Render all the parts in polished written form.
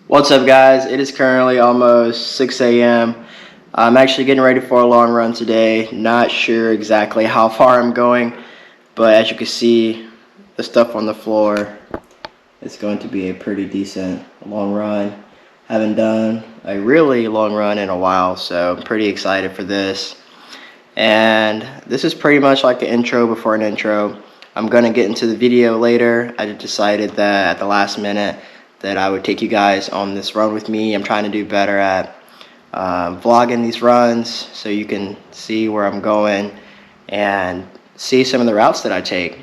What's up, guys? It is currently almost 6 a.m. I'm actually getting ready for a long run today. Not sure exactly how far I'm going, but as you can see, the stuff on the floor, it's going to be a pretty decent long run. Haven't done a really long run in a while, so I'm pretty excited for this. And this is pretty much like an intro before an intro. I'm going to get into the video later. I just decided that at the last minute that I would take you guys on this run with me. I'm trying to do better at vlogging these runs so you can see where I'm going and see some of the routes that I take.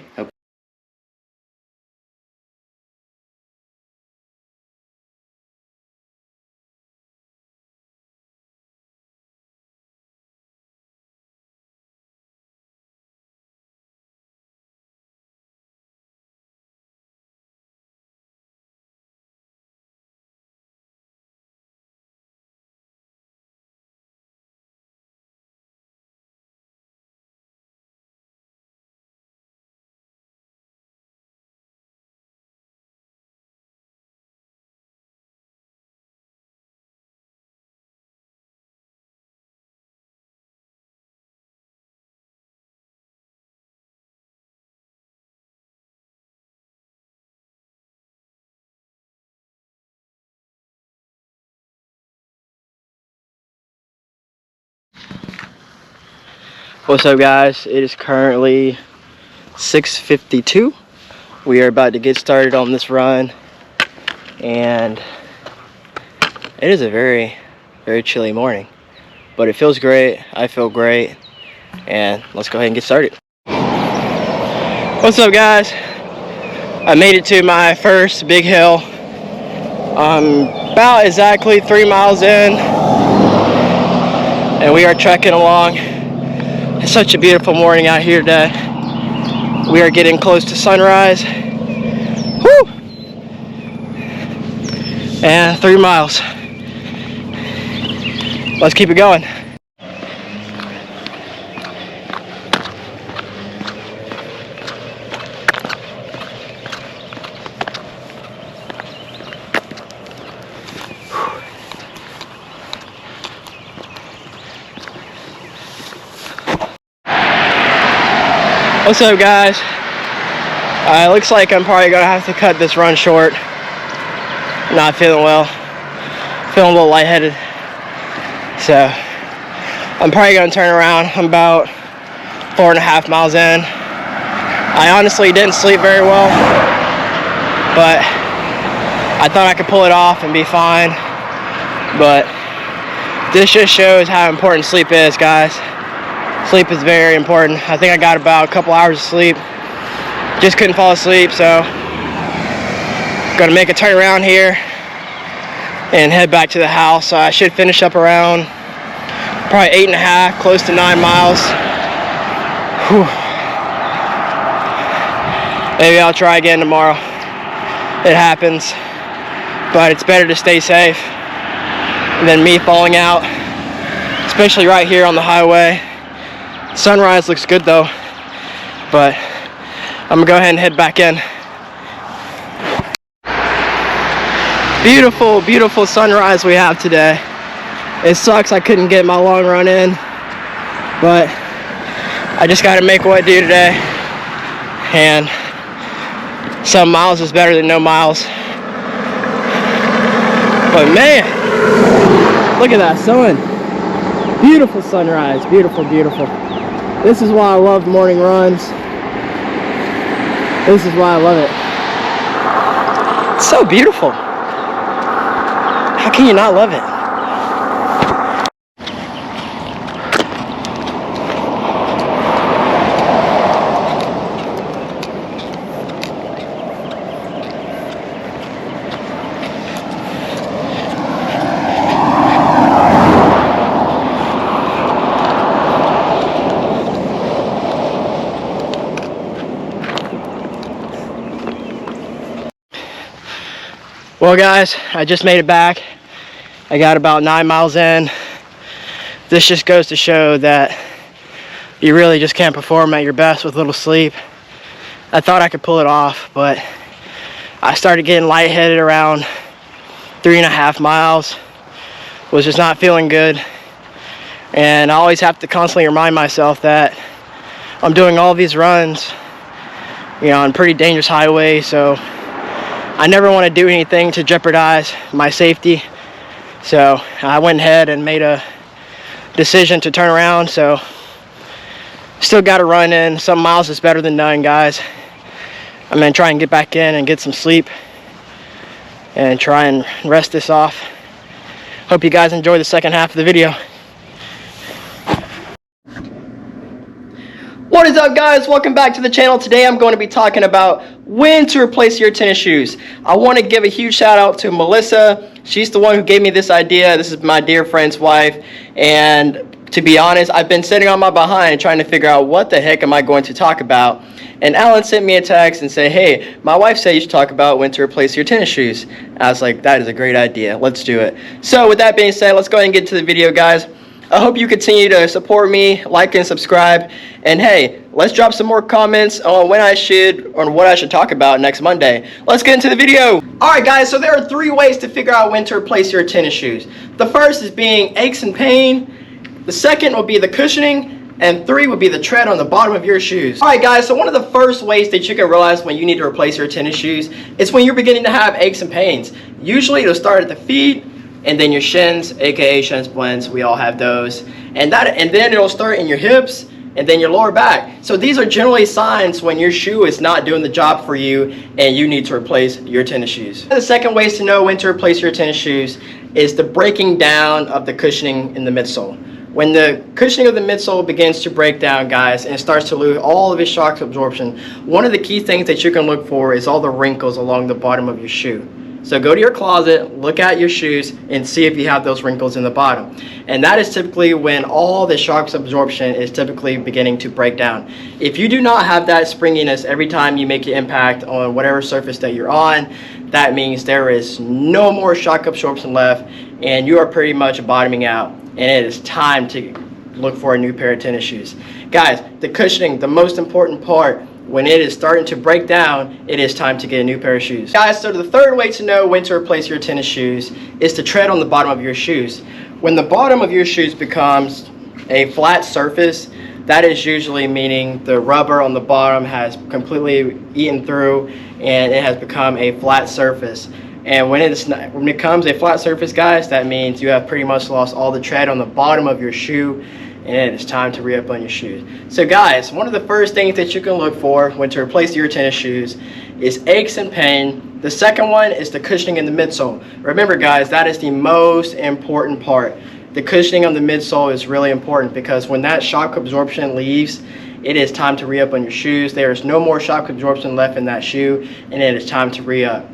What's up, guys? It is currently 6:52. We are about to get started on this run, and it is a very chilly morning, but it feels great. I feel great, and let's go ahead and get started. What's up, guys? I made it to my first big hill. I'm about exactly 3 miles in, and we are trekking along. It's such a beautiful morning out here today. We are getting close to sunrise. Woo! And 3 miles. Let's keep it going. What's up, guys? It looks like I'm probably gonna have to cut this run short. Not feeling well. Feeling a little lightheaded. So I'm probably gonna turn around. I'm about 4.5 miles in. I honestly didn't sleep very well, but I thought I could pull it off and be fine. But this just shows how important sleep is, guys. Sleep is very important. I think I got about a couple hours of sleep. Just couldn't fall asleep, so gonna make a turn around here and head back to the house. So I should finish up around probably 8.5, close to 9 miles. Whew. Maybe I'll try again tomorrow. It happens, but it's better to stay safe than me falling out, especially right here on the highway. Sunrise looks good though, but I'm gonna go ahead and head back in. Beautiful sunrise we have today. It sucks I couldn't get my long run in, but I just gotta make what I do today, and some miles is better than no miles. But man, look at that sun. Beautiful sunrise, beautiful. This is why I love morning runs. This is why I love it. It's so beautiful. How can you not love it? Well, guys, I just made it back. I got about 9 miles in. This just goes to show that you really just can't perform at your best with little sleep. I thought I could pull it off, but I started getting lightheaded around 3.5 miles. Was just not feeling good. And I always have to constantly remind myself that I'm doing all these runs, you know, on pretty dangerous highway, so I never want to do anything to jeopardize my safety. So I went ahead and made a decision to turn around. So still got to run in. Some miles is better than none, guys. I'm going to try and get back in and get some sleep and try and rest this off. Hope you guys enjoy the second half of the video. What is up, guys? Welcome back to the channel. Today I'm going to be talking about when to replace your tennis shoes. I want to give a huge shout out to Melissa. She's the one who gave me this idea. This is my dear friend's wife, and to be honest, I've been sitting on my behind trying to figure out what the heck am I going to talk about. And Alan sent me a text and said, hey, my wife said you should talk about when to replace your tennis shoes. I was like, that is a great idea. Let's do it. So with that being said, let's go ahead and get to the video, guys. I hope you continue to support me, like and subscribe. And hey, let's drop some more comments on what I should talk about next Monday. Let's get into the video. Alright guys, so there are 3 ways to figure out when to replace your tennis shoes. The first is being aches and pain. The second will be the cushioning. And 3 would be the tread on the bottom of your shoes. Alright guys, so one of the first ways that you can realize when you need to replace your tennis shoes is when you're beginning to have aches and pains. Usually it'll start at the feet, and then your shins, aka shin splints. We all have those. And then it'll start in your hips, and then your lower back. So these are generally signs when your shoe is not doing the job for you and you need to replace your tennis shoes. The second way to know when to replace your tennis shoes is the breaking down of the cushioning in the midsole. When the cushioning of the midsole begins to break down, guys, and it starts to lose all of its shock absorption, one of the key things that you can look for is all the wrinkles along the bottom of your shoe. So go to your closet, look at your shoes, and see if you have those wrinkles in the bottom. And that is typically when all the shock absorption is typically beginning to break down. If you do not have that springiness every time you make an impact on whatever surface that you're on, that means there is no more shock absorption left, and you are pretty much bottoming out, and it is time to look for a new pair of tennis shoes. Guys, the cushioning, the most important part. When it is starting to break down, it is time to get a new pair of shoes. Guys, so the third way to know when to replace your tennis shoes is to tread on the bottom of your shoes. When the bottom of your shoes becomes a flat surface, that is usually meaning the rubber on the bottom has completely eaten through and it has become a flat surface. And when it becomes a flat surface, guys, that means you have pretty much lost all the tread on the bottom of your shoe, and it is time to re-up on your shoes. So guys, one of the first things that you can look for when to replace your tennis shoes is aches and pain. The second one is the cushioning in the midsole. Remember guys, that is the most important part. The cushioning on the midsole is really important because when that shock absorption leaves, it is time to re-up on your shoes. There is no more shock absorption left in that shoe, and it is time to re-up.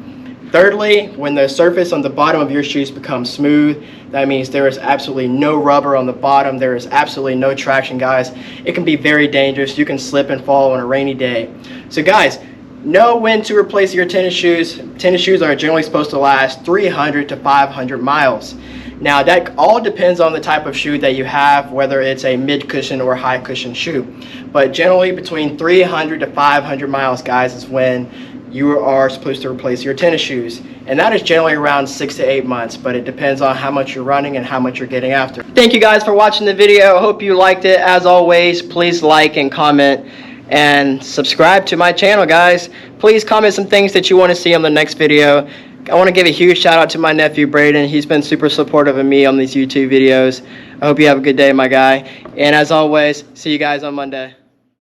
Thirdly, when the surface on the bottom of your shoes becomes smooth, that means there is absolutely no rubber on the bottom. There is absolutely no traction, guys. It can be very dangerous. You can slip and fall on a rainy day. So guys, know when to replace your tennis shoes. Tennis shoes are generally supposed to last 300 to 500 miles. Now that all depends on the type of shoe that you have, whether it's a mid-cushion or high cushion shoe. But generally between 300 to 500 miles, guys, is when you are supposed to replace your tennis shoes, and that is generally around 6 to 8 months, but it depends on how much you're running and how much you're getting after. Thank you guys for watching the video. I hope you liked it. As always, please like and comment and subscribe to my channel, guys. Please comment some things that you want to see on the next video. I want to give a huge shout out to my nephew Braden. He's been super supportive of me on these YouTube videos. I hope you have a good day, my guy, and as always, see you guys on Monday.